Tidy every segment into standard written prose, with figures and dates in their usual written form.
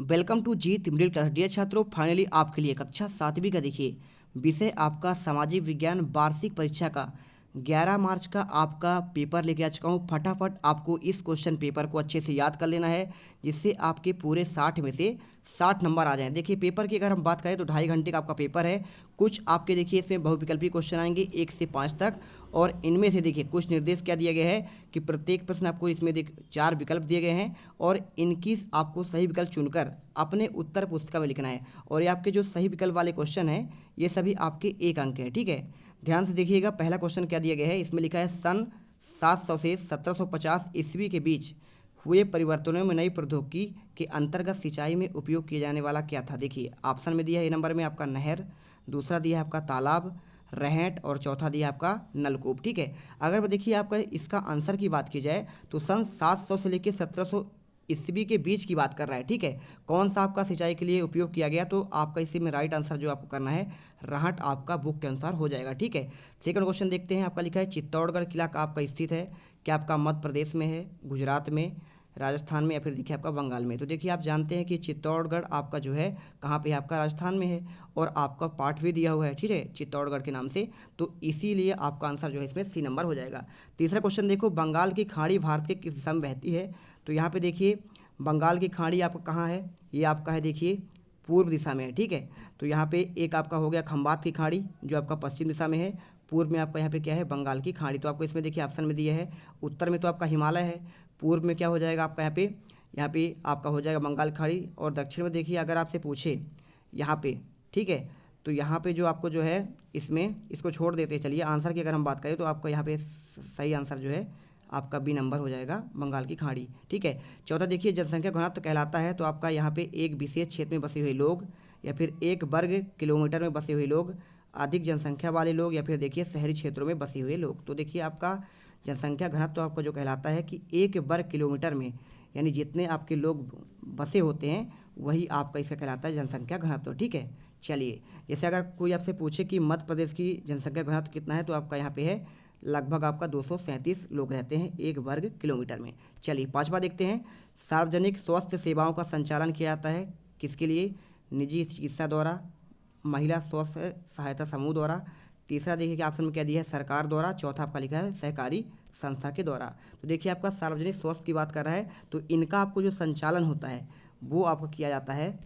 Welcome to Jeet middle class. Dear छात्रों, finally आपके लिए कक्षा 7वीं का देखिए विषय आपका सामाजिक विज्ञान वार्षिक परीक्षा का 11 मार्च का आपका पेपर लेके आ चुका हूँ। फटाफट आपको इस क्वेश्चन पेपर को अच्छे से याद कर लेना है, जिससे आपके पूरे 60 में से 60 नंबर आ जाएं। देखिए पेपर की अगर हम बात करें तो 2.5 घंटे का आपका पेपर है। कुछ आपके देखिए इसमें बहुविकल्पी क्वेश्चन आएंगे 1 से 5 तक, और इनमें से देखिए कुछ निर्देश क्या दिया गया है कि प्रत्येक प्रश्न आपको इसमें 4 विकल्प दिए गए हैं और इनकी आपको सही विकल्प चुनकर अपने उत्तर पुस्तिका में लिखना है। और ये आपके जो सही विकल्प वाले क्वेश्चन हैं ये सभी आपके 1 अंक हैं। ठीक है, ध्यान से देखिएगा। पहला क्वेश्चन क्या दिया गया है, इसमें लिखा है सन 700 से 1750 ईस्वी के बीच हुए परिवर्तनों में नई प्रौद्योगिकी के अंतर्गत सिंचाई में उपयोग किया जाने वाला क्या था। देखिए ऑप्शन में दिया है ए नंबर में आपका नहर, दूसरा दिया है आपका तालाब, रहट, और चौथा दिया है आपका नलकूप। ठीक है, अगर देखिए आपका इसका आंसर की बात की जाए तो सन 700 से लेकर 1700 ईस्वी के बीच की बात कर रहा है। ठीक है, कौन सा आपका सिंचाई के लिए उपयोग किया गया, तो आपका इसी में राइट आंसर जो आपको करना है रहट आपका बुक के अनुसार हो जाएगा। ठीक है, सेकंड क्वेश्चन देखते हैं। आपका लिखा है चित्तौड़गढ़ किला का आपका स्थित है, क्या आपका मध्य प्रदेश में है, गुजरात में, राजस्थान में, या फिर देखिए आपका बंगाल में। तो देखिए आप जानते हैं कि चित्तौड़गढ़ आपका जो है कहाँ पे है, आपका राजस्थान में है, और आपका पाठ भी दिया हुआ है। ठीक है, चित्तौड़गढ़ के नाम से, तो इसीलिए आपका आंसर जो है इसमें सी नंबर हो जाएगा। तीसरा क्वेश्चन देखो, बंगाल की खाड़ी भारत के किस दिशा में बहती है। तो यहाँ पे देखिए बंगाल की खाड़ी आपका कहाँ है, ये आपका है देखिए पूर्व दिशा में है। ठीक है, तो यहाँ पे एक आपका हो गया खंबात की खाड़ी जो आपका पश्चिम दिशा में है, पूर्व में आपका यहाँ पे क्या है बंगाल की खाड़ी। तो आपको इसमें देखिए ऑप्शन में दिया है उत्तर में तो आपका हिमालय है, पूर्व में क्या हो जाएगा आपका यहाँ पे आपका हो जाएगा बंगाल खाड़ी, और दक्षिण में देखिए अगर आपसे पूछे यहाँ पे, ठीक है, तो यहाँ पे जो आपको जो है इसमें इसको छोड़ देते हैं। चलिए आंसर की अगर हम बात करें तो आपका यहाँ पे सही आंसर जो है आपका बी नंबर हो जाएगा, बंगाल की खाड़ी। ठीक है, चौथा देखिए जनसंख्या घनत्व कहलाता है, तो आपका यहाँ पे एक विशेष क्षेत्र में बसे हुए लोग, या फिर 1 वर्ग किलोमीटर में बसे हुए लोग, अधिक जनसंख्या वाले लोग, या फिर देखिए शहरी क्षेत्रों में बसे हुए लोग। तो देखिए आपका जनसंख्या घनत्व तो आपको जो कहलाता है कि 1 वर्ग किलोमीटर में, यानी जितने आपके लोग बसे होते हैं वही आपका इसका कहलाता है जनसंख्या घनत्व। ठीक है, चलिए जैसे अगर कोई आपसे पूछे कि मध्य प्रदेश की जनसंख्या घनत्व कितना है, तो आपका यहाँ पे है लगभग आपका 237 लोग रहते हैं 1 वर्ग किलोमीटर में। चलिए पांचवा देखते हैं, सार्वजनिक स्वास्थ्य सेवाओं का संचालन किया जाता है किसके लिए, निजी चिकित्सा द्वारा, महिला स्वास्थ्य सहायता समूह द्वारा, तीसरा देखिए कि ऑप्शन में क्या दिया है सरकार द्वारा, चौथा आपका लिखा है सहकारी संस्था के द्वारा। तो देखिए आपका सार्वजनिक स्वास्थ्य की बात कर रहा है, तो इनका आपको जो संचालन होता है वो आपको किया जाता है।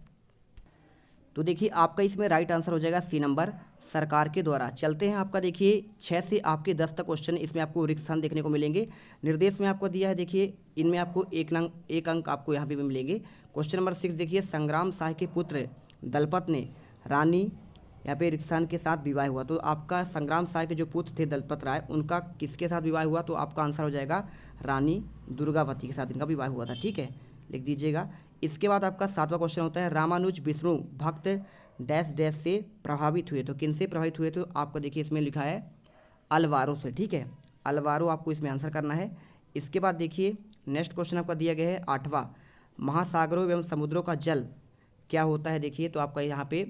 तो देखिए आपका इसमें राइट आंसर हो जाएगा सी नंबर, सरकार के द्वारा। चलते हैं आपका देखिए 6 से आपके 10 तक क्वेश्चन इसमें आपको रिक्त स्थान देखने को मिलेंगे। निर्देश में आपको दिया है देखिए इनमें आपको एक अंक आपको यहाँ पे भी मिलेंगे। क्वेश्चन नंबर 6 देखिए, संग्राम शाह के पुत्र दलपत ने रानी यहाँ पे रिक्त स्थान के साथ विवाह हुआ। तो आपका संग्राम शाह के जो पुत्र थे दलपत राय, उनका किसके साथ विवाह हुआ, तो आपका आंसर हो जाएगा रानी दुर्गावती के साथ इनका विवाह हुआ था। ठीक है, लिख दीजिएगा। इसके बाद आपका 7वां क्वेश्चन होता है, रामानुज विष्णु भक्त डैश डैश से प्रभावित हुए। तो किन से प्रभावित हुए, तो आपको देखिए इसमें लिखा है अलवारो से। ठीक है, अलवारो आपको इसमें आंसर करना है। इसके बाद देखिए नेक्स्ट क्वेश्चन आपका दिया गया है 8वां, महासागरों एवं समुद्रों का जल क्या होता है। देखिए तो आपका यहाँ पे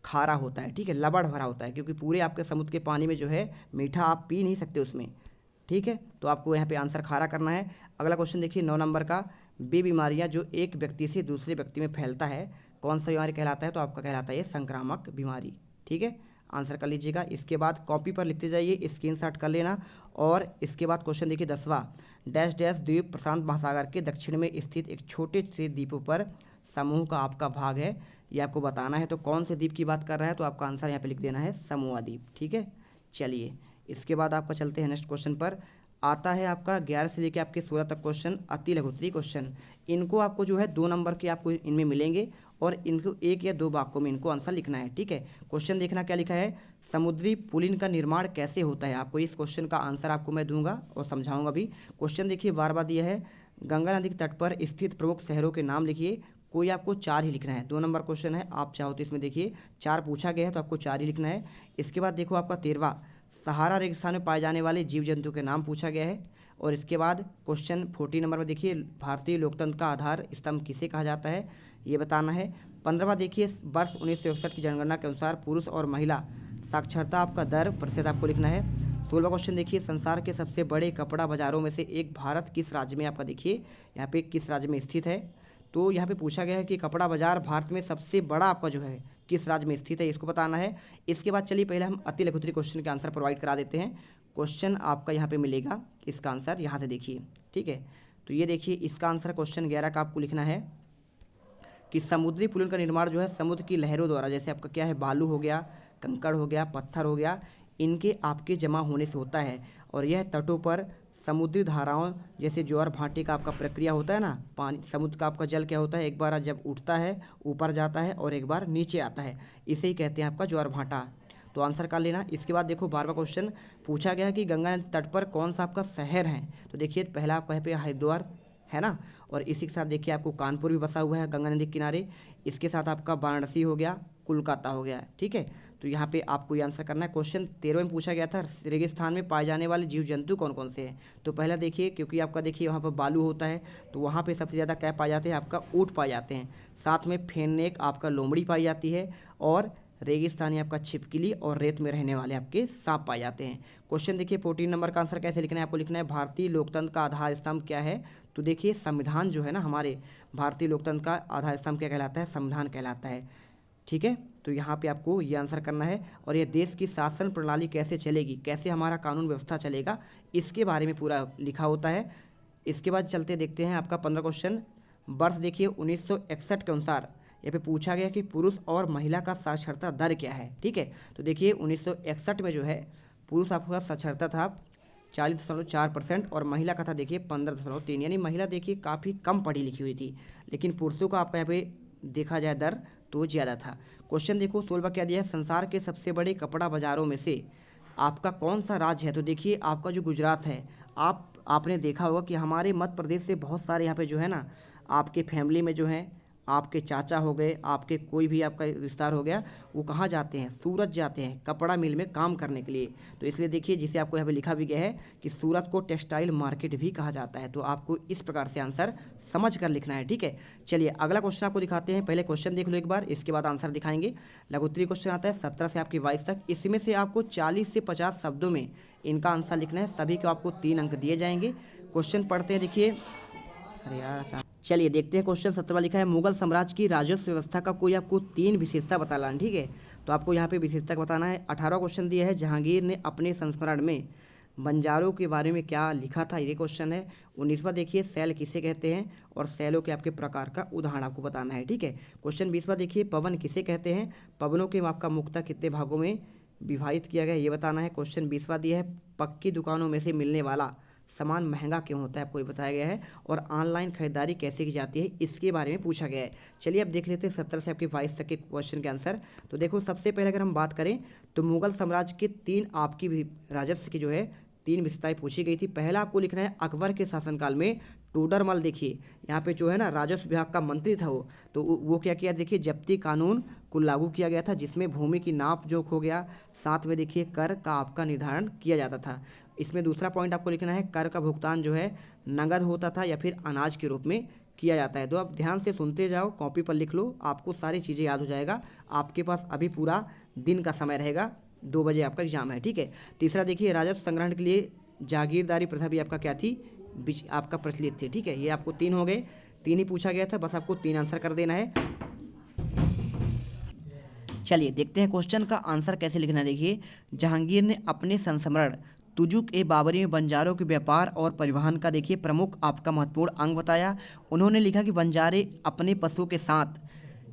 खारा होता है। ठीक है, लबड़ भरा होता है, क्योंकि पूरे आपके समुद्र के पानी में जो है मीठा आप पी नहीं सकते उसमें। ठीक है, तो आपको यहाँ पे आंसर खारा करना है। अगला क्वेश्चन देखिए 9 नंबर का, वे बीमारियाँ जो एक व्यक्ति से दूसरे व्यक्ति में फैलता है कौन सा बीमारी कहलाता है, तो आपका कहलाता है ये संक्रामक बीमारी। ठीक है, आंसर कर लीजिएगा। इसके बाद कॉपी पर लिखते जाइए, स्क्रीनशॉट कर लेना। और इसके बाद क्वेश्चन देखिए 10वां, डैश डैश द्वीप प्रशांत महासागर के दक्षिण में स्थित एक छोटे से द्वीपों पर समूह का आपका भाग है, ये आपको बताना है। तो कौन से द्वीप की बात कर रहा है, तो आपका आंसर यहाँ पे लिख देना है समूह द्वीप। ठीक है, चलिए इसके बाद आपका चलते हैं नेक्स्ट क्वेश्चन पर। आता है आपका 11 से लेकर आपके 16 तक क्वेश्चन अति लघुत्तरीय क्वेश्चन। इनको आपको जो है 2 नंबर के आपको इनमें मिलेंगे, और इनको 1 या 2 वाक्यों में इनको आंसर लिखना है। ठीक है, क्वेश्चन देखना क्या लिखा है, समुद्री पुलिन का निर्माण कैसे होता है। आपको इस क्वेश्चन का आंसर आपको मैं दूंगा और समझाऊंगा भी। क्वेश्चन देखिए बार बार दिया है, गंगा नदी के तट पर स्थित प्रमुख शहरों के नाम लिखिए। कोई आपको 4 ही लिखना है, 2 नंबर क्वेश्चन है, आप चाहो तो इसमें देखिए 4 पूछा गया है तो आपको 4 ही लिखना है। इसके बाद देखो आपका 13वां, सहारा रेगिस्तान में पाए जाने वाले जीव जंतु के नाम पूछा गया है। और इसके बाद क्वेश्चन 14 नंबर में देखिए, भारतीय लोकतंत्र का आधार स्तंभ किसे कहा जाता है, ये बताना है। 15वां देखिए, वर्ष 1961 की जनगणना के अनुसार पुरुष और महिला साक्षरता आपका दर प्रतिशत आपको लिखना है। 16वां क्वेश्चन देखिए, संसार के सबसे बड़े कपड़ा बाजारों में से एक भारत किस राज्य में आपका देखिए यहाँ पे किस राज्य में स्थित है। तो यहाँ पे पूछा गया है कि कपड़ा बाजार भारत में सबसे बड़ा आपका जो है किस राज्य में स्थित है, इसको बताना है। इसके बाद चलिए पहले हम अति लघु उत्तरीय क्वेश्चन के आंसर प्रोवाइड करा देते हैं। क्वेश्चन आपका यहाँ पे मिलेगा, इसका आंसर यहाँ से देखिए, ठीक है। तो ये देखिए इसका आंसर क्वेश्चन 11 का आपको लिखना है कि समुद्री पुलिन का निर्माण जो है समुद्र की लहरों द्वारा, जैसे आपका क्या है, बालू हो गया, कंकड़ हो गया, पत्थर हो गया, इनके आपके जमा होने से होता है। और यह तटों पर समुद्री धाराओं जैसे ज्वार भाटे का आपका प्रक्रिया होता है ना, पानी समुद्र का आपका जल क्या होता है, एक बार जब उठता है ऊपर जाता है और एक बार नीचे आता है, इसे ही कहते हैं आपका ज्वार भाटा। तो आंसर कर लेना। इसके बाद देखो 12वां क्वेश्चन पूछा गया है कि गंगा नदी तट पर कौन सा आपका शहर है। तो देखिए पहला आपका यहाँ पे हरिद्वार है ना, और इसी के साथ देखिए आपको कानपुर भी बसा हुआ है गंगा नदी के किनारे। इसके साथ आपका वाराणसी हो गया, कोलकाता हो गया, ठीक है। तो यहाँ पे आपको ये आंसर करना है। क्वेश्चन 13 में पूछा गया था रेगिस्तान में पाए जाने वाले जीव जंतु कौन कौन से हैं। तो पहला देखिए, क्योंकि आपका देखिए वहाँ पर बालू होता है तो वहाँ पे सबसे ज़्यादा क्या पाए जाते हैं, आपका ऊँट पाए जाते हैं। साथ में फेननेक आपका लोमड़ी पाई जाती है, और रेगिस्तानी आपका छिपकली और रेत में रहने वाले आपके सांप पाए जाते हैं। क्वेश्चन देखिए 14 नंबर का आंसर कैसे लिखना है, आपको लिखना है भारतीय लोकतंत्र का आधार स्तंभ क्या है। तो देखिए संविधान जो है ना, हमारे भारतीय लोकतंत्र का आधार स्तंभ क्या कहलाता है, संविधान कहलाता है, ठीक है। तो यहाँ पे आपको ये आंसर करना है। और ये देश की शासन प्रणाली कैसे चलेगी, कैसे हमारा कानून व्यवस्था चलेगा, इसके बारे में पूरा लिखा होता है। इसके बाद चलते देखते हैं आपका 15 क्वेश्चन। वर्ष देखिए 1961 के अनुसार यहाँ पे पूछा गया कि पुरुष और महिला का साक्षरता दर क्या है, ठीक है। तो देखिए 1961 में जो है पुरुष आपका साक्षरता था 40.4% और महिला का था देखिए 15.3, यानी महिला देखिए काफ़ी कम पढ़ी लिखी हुई थी, लेकिन पुरुषों का आपका यहाँ पे देखा जाए दर तो ज़्यादा था। क्वेश्चन देखो 16 क्या दिया है, संसार के सबसे बड़े कपड़ा बाज़ारों में से आपका कौन सा राज्य है। तो देखिए आपका जो गुजरात है, आपने देखा होगा कि हमारे मध्य प्रदेश से बहुत सारे यहाँ पे जो है ना, आपके फैमिली में जो है, आपके चाचा हो गए, आपके कोई भी आपका विस्तार हो गया, वो कहाँ जाते हैं, सूरत जाते हैं कपड़ा मिल में काम करने के लिए। तो इसलिए देखिए जिसे आपको यहाँ पे लिखा भी गया है कि सूरत को टेक्सटाइल मार्केट भी कहा जाता है। तो आपको इस प्रकार से आंसर समझ कर लिखना है, ठीक है। चलिए अगला क्वेश्चन आपको दिखाते हैं। पहले क्वेश्चन देख लो एक बार, इसके बाद आंसर दिखाएंगे। लघु उत्तरीय क्वेश्चन आता है 17 से आपकी 22 तक। इसमें से आपको 40 से 50 शब्दों में इनका आंसर लिखना है। सभी को आपको 3 अंक दिए जाएंगे। क्वेश्चन पढ़ते हैं, देखिए, अरे यार, चलिए देखते हैं। क्वेश्चन 17 लिखा है, मुगल साम्राज्य की राजस्व व्यवस्था का कोई आपको 3 विशेषता बताना है, ठीक है। तो आपको यहाँ पे विशेषता बताना है। 18वां क्वेश्चन दिया है, जहांगीर ने अपने संस्मरण में बंजारों के बारे में क्या लिखा था, ये क्वेश्चन है। 19वां देखिए, सैल किसे कहते हैं और सैलों के आपके प्रकार का उदाहरण आपको बताना है, ठीक है। क्वेश्चन 20वां देखिए, पवन किसे कहते हैं, पवनों के आपका मुक्ता कितने भागों में विभाजित किया गया, ये बताना है। क्वेश्चन 20वां दिया है, पक्की दुकानों में से मिलने वाला सामान महंगा क्यों होता है, आपको ये बताया गया है। और ऑनलाइन खरीदारी कैसे की जाती है, इसके बारे में पूछा गया है। चलिए अब देख लेते हैं 17 से आपके 22 तक के क्वेश्चन के आंसर। तो देखो सबसे पहले अगर हम बात करें तो मुगल साम्राज्य के 3 आपकी भी राजस्व की जो है 3 विशेषताएं पूछी गई थी। पहला आपको लिखना है, अकबर के शासनकाल में टोडरमल, देखिए यहाँ पे जो है ना राजस्व विभाग का मंत्री था वो, तो वो क्या किया, देखिए जब्ती कानून को लागू किया गया था, जिसमें भूमि की नाप जोख हो गया, साथ में देखिए कर का आपका निर्धारण किया जाता था। इसमें दूसरा पॉइंट आपको लिखना है, कर का भुगतान जो है नगद होता था या फिर अनाज के रूप में किया जाता है। तो आप ध्यान से सुनते जाओ, कॉपी पर लिख लो, आपको सारी चीज़ें याद हो जाएगा। आपके पास अभी पूरा दिन का समय रहेगा, 2 बजे आपका एग्जाम है, ठीक है। तीसरा देखिए, राजस्व संग्रहण के लिए जागीरदारी प्रथा भी आपका क्या थी, आपका प्रचलित थी, ठीक है। ये आपको 3 हो गए, 3 ही पूछा गया था, बस आपको 3 आंसर कर देना है। चलिए देखते हैं क्वेश्चन का आंसर कैसे लिखना है। देखिए, जहांगीर ने अपने संस्मरण तुजुक ए बाबरी में बंजारों के व्यापार और परिवहन का देखिए प्रमुख आपका महत्वपूर्ण अंग बताया। उन्होंने लिखा कि बंजारे अपने पशुओं के साथ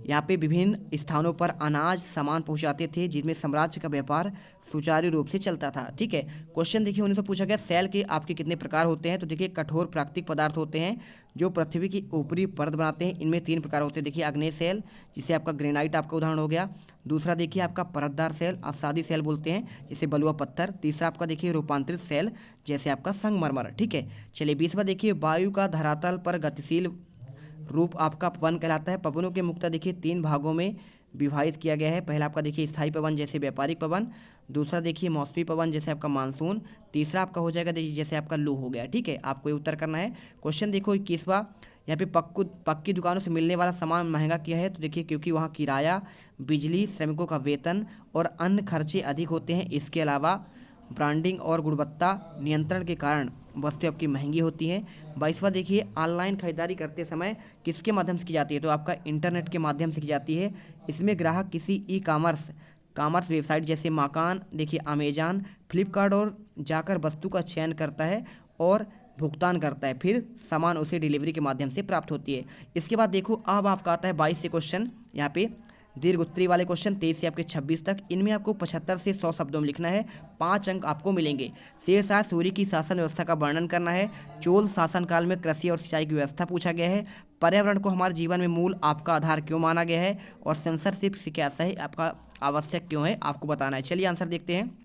यहाँ पे विभिन्न स्थानों पर अनाज सामान पहुँचाते थे, जिनमें साम्राज्य का व्यापार सुचारू रूप से चलता था, ठीक है। क्वेश्चन देखिए 19 पूछा गया, सैल के आपके कितने प्रकार होते हैं। तो देखिए कठोर प्राकृतिक पदार्थ होते हैं जो पृथ्वी की ऊपरी परत बनाते हैं, इनमें 3 प्रकार होते हैं। देखिए अग्नेय सैल, जिसे आपका ग्रेनाइट आपका उदाहरण हो गया। दूसरा देखिए आपका परतदार सैल, अवसादी सैल बोलते हैं, जिसे बलुआ पत्थर। तीसरा आपका देखिए रूपांतरित सैल, जैसे आपका संगमरमर, ठीक है। चलिए 20वां देखिए, वायु का धरातल पर गतिशील रूप आपका पवन कहलाता है। पवनों के मुक्ता देखिए 3 भागों में विभाजित किया गया है। पहला आपका देखिए स्थायी पवन, जैसे व्यापारिक पवन। दूसरा देखिए मौसमी पवन, जैसे आपका मानसून। तीसरा आपका हो जाएगा देखिए जैसे आपका लू हो गया, ठीक है। आपको ये उत्तर करना है। क्वेश्चन देखो 21वां, यहाँ पे पक्की दुकानों से मिलने वाला सामान महंगा किया है। तो देखिए क्योंकि वहाँ किराया, बिजली, श्रमिकों का वेतन और अन्य खर्चे अधिक होते हैं। इसके अलावा ब्रांडिंग और गुणवत्ता नियंत्रण के कारण वस्तुएं आपकी महंगी होती हैं। 22वां देखिए, ऑनलाइन खरीदारी करते समय किसके माध्यम से की जाती है, तो आपका इंटरनेट के माध्यम से की जाती है। इसमें ग्राहक किसी ई कॉमर्स वेबसाइट जैसे मकान देखिए अमेजान, फ्लिपकार्ट और जाकर वस्तु का चयन करता है और भुगतान करता है, फिर सामान उसे डिलीवरी के माध्यम से प्राप्त होती है। इसके बाद देखो अब आपका आता है 22 से क्वेश्चन, यहाँ पे दीर्घ उत्तरी वाले क्वेश्चन 23 से आपके 26 तक। इनमें आपको 75 से 100 शब्दों में लिखना है, 5 अंक आपको मिलेंगे। शेरशाह सूरी की शासन व्यवस्था का वर्णन करना है। चोल शासनकाल में कृषि और सिंचाई की व्यवस्था पूछा गया है। पर्यावरण को हमारे जीवन में मूल आपका आधार क्यों माना गया है, और सेंसरशिप से क्या है आपका आवश्यक क्यों है, आपको बताना है। चलिए आंसर देखते हैं।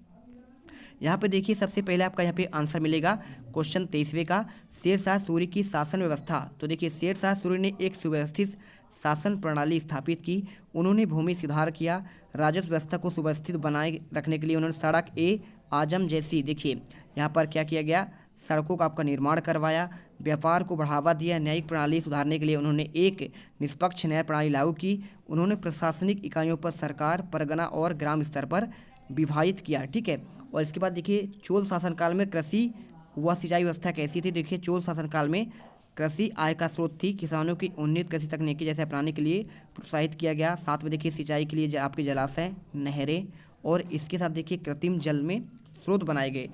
यहाँ पे देखिए सबसे पहले आपका यहाँ पे आंसर मिलेगा क्वेश्चन 23वें का, शेरशाह सूरी की शासन व्यवस्था। तो देखिए शेरशाह सूरी ने एक सुव्यवस्थित शासन प्रणाली स्थापित की। उन्होंने भूमि सुधार किया, राजस्व व्यवस्था को सुव्यवस्थित बनाए रखने के लिए उन्होंने सड़क ए आजम जैसी देखिए यहाँ पर क्या किया गया, सड़कों का आपका निर्माण करवाया, व्यापार को बढ़ावा दिया। न्यायिक प्रणाली सुधारने के लिए उन्होंने एक निष्पक्ष न्याय प्रणाली लागू की। उन्होंने प्रशासनिक इकाइयों पर सरकार, परगना और ग्राम स्तर पर विभाजित किया, ठीक है। और इसके बाद देखिए चोल शासनकाल में कृषि व सिंचाई व्यवस्था कैसी थी। देखिए चोल शासनकाल में कृषि आय का स्रोत थी, किसानों की उन्नत कृषि तकनीकी जैसे अपनाने के लिए प्रोत्साहित किया गया। साथ में देखिए सिंचाई के लिए आपके जलाशय, नहरें और इसके साथ देखिए कृत्रिम जल में स्रोत बनाए गए।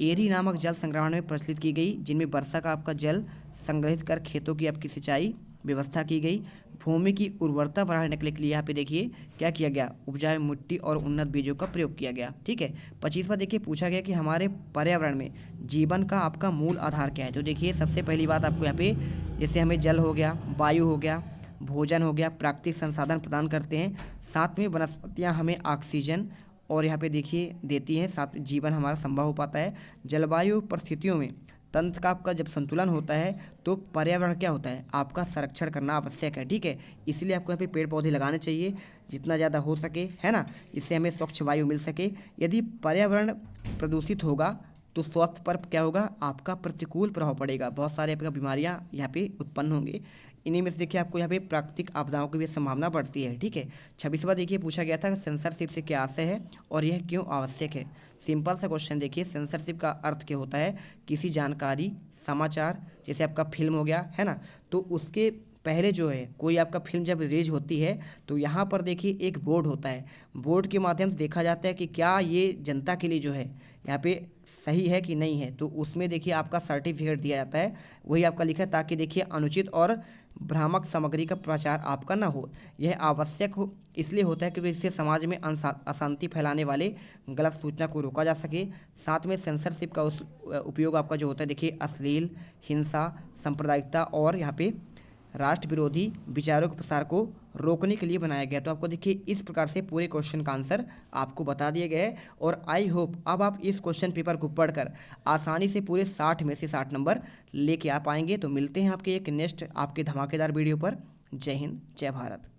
एरी नामक जल संग्रहण में प्रचलित की गई, जिनमें वर्षा का आपका जल संग्रहित कर खेतों की आपकी सिंचाई व्यवस्था की गई। भूमि की उर्वरता बढ़ाने के लिए यहाँ पे देखिए क्या किया गया, उपजाऊ मिट्टी और उन्नत बीजों का प्रयोग किया गया, ठीक है। 25वां देखिए पूछा गया कि हमारे पर्यावरण में जीवन का आपका मूल आधार क्या है। तो देखिए सबसे पहली बात आपको यहाँ पे जैसे हमें जल हो गया, वायु हो गया, भोजन हो गया, प्राकृतिक संसाधन प्रदान करते हैं। साथ में वनस्पतियाँ हमें ऑक्सीजन और यहाँ पे देखिए देती हैं, साथ में जीवन हमारा संभव हो पाता है। जलवायु परिस्थितियों में तंत्र का आपका जब संतुलन होता है तो पर्यावरण क्या होता है, आपका संरक्षण करना आवश्यक है, ठीक है। इसलिए आपको यहाँ पे पेड़ पौधे लगाने चाहिए जितना ज़्यादा हो सके, है ना, इससे हमें स्वच्छ वायु मिल सके। यदि पर्यावरण प्रदूषित होगा तो स्वास्थ्य पर क्या होगा, आपका प्रतिकूल प्रभाव पड़ेगा, बहुत सारे आपका बीमारियाँ यहाँ पे उत्पन्न होंगे। इन्हीं में से देखिए आपको यहाँ पे प्राकृतिक आपदाओं की भी संभावना बढ़ती है, ठीक है। 26वां देखिए पूछा गया था सेंसरशिप से क्या आशय है और यह क्यों आवश्यक है। सिंपल सा क्वेश्चन देखिए, सेंसरशिप का अर्थ क्या होता है, किसी जानकारी, समाचार जैसे आपका फिल्म हो गया, है ना, तो उसके पहले जो है कोई आपका फिल्म जब रिलीज होती है तो यहाँ पर देखिए एक बोर्ड होता है, बोर्ड के माध्यम से देखा जाता है कि क्या ये जनता के लिए जो है यहाँ पे सही है कि नहीं है, तो उसमें देखिए आपका सर्टिफिकेट दिया जाता है, वही आपका लिखा है, ताकि देखिए अनुचित और भ्रामक सामग्री का प्रचार आपका ना हो। यह आवश्यक हो इसलिए होता है क्योंकि इससे समाज में अशांति फैलाने वाले गलत सूचना को रोका जा सके। साथ में सेंसरशिप का उपयोग आपका जो होता है देखिए अश्लील, हिंसा, सांप्रदायिकता और यहाँ पे राष्ट्र विरोधी विचारों के प्रसार को रोकने के लिए बनाया गया। तो आपको देखिए इस प्रकार से पूरे क्वेश्चन का आंसर आपको बता दिए गए हैं और आई होप अब आप इस क्वेश्चन पेपर को पढ़कर आसानी से पूरे 60 में से 60 नंबर लेके आ पाएंगे। तो मिलते हैं आपके एक नेक्स्ट आपके धमाकेदार वीडियो पर। जय हिंद, जय भारत।